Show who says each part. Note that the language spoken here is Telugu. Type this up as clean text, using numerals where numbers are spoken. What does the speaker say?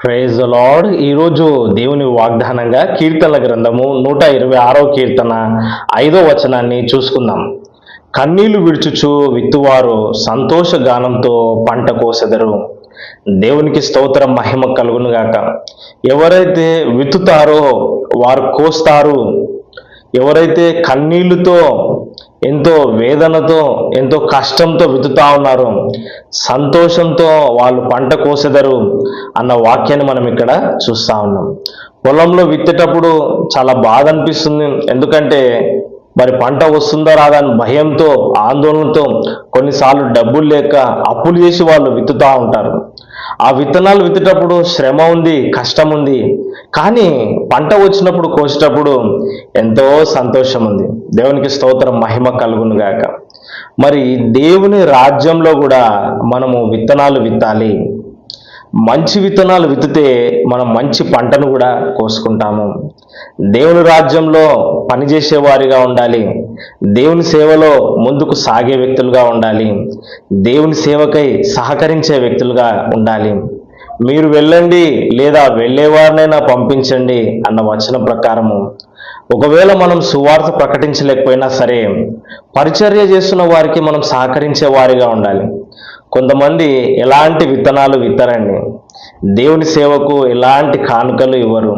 Speaker 1: Praise the lord. ఈరోజు దేవుని వాగ్దానంగా కీర్తనల గ్రంథము 126వ కీర్తన 5వ వచనాన్ని చూసుకుందాం. కన్నీళ్లు విడుచుచు విత్తువారు సంతోష గానంతో పంట కోసెదరు. దేవునికి స్తోత్రం, మహిమ కలుగును గాక. ఎవరైతే విత్తుతారో వారు కోస్తారు. ఎవరైతే కన్నీళ్లతో, ఎంతో వేదనతో, ఎంతో కష్టంతో విత్తుతా ఉన్నారో సంతోషంతో వాళ్ళు పంట కోసెదరు అన్న వాక్యాన్ని మనం ఇక్కడ చూస్తా ఉన్నాం. పొలంలో విత్తేటప్పుడు చాలా బాధ అనిపిస్తుంది. ఎందుకంటే మరి పంట వస్తుందా రాదా అని భయంతో, ఆందోళనతో, కొన్నిసార్లు డబ్బులు లేక అప్పులు చేసి వాళ్ళు విత్తుతా ఉంటారు. ఆ విత్తనాలు విత్తేటప్పుడు శ్రమ ఉంది, కష్టం ఉంది. కానీ పంట వచ్చినప్పుడు, కోసేటప్పుడు ఎంతో సంతోషం ఉంది. దేవునికి స్తోత్రం, మహిమ కలుగును గాక. మరి దేవుని రాజ్యంలో కూడా మనము విత్తనాలు విత్తాలి. మంచి విత్తనాలు విత్తితే మనం మంచి పంటను కూడా కోసుకుంటాము. దేవుని రాజ్యంలో పనిచేసే వారిగా ఉండాలి. దేవుని సేవలో ముందుకు సాగే వ్యక్తులుగా ఉండాలి. దేవుని సేవకై సహకరించే వ్యక్తులుగా ఉండాలి. మీరు వెళ్ళండి, లేదా వెళ్ళేవారినైనా పంపించండి అన్న వచనం ప్రకారము ఒకవేళ మనం సువార్త ప్రకటించలేకపోయినా సరే పరిచర్య చేస్తున్న వారికి మనం సహకరించే వారిగా ఉండాలి. కొంతమంది ఎలాంటి విత్తనాలు విత్తరండి, దేవుని సేవకు ఎలాంటి కానుకలు ఇవ్వరు.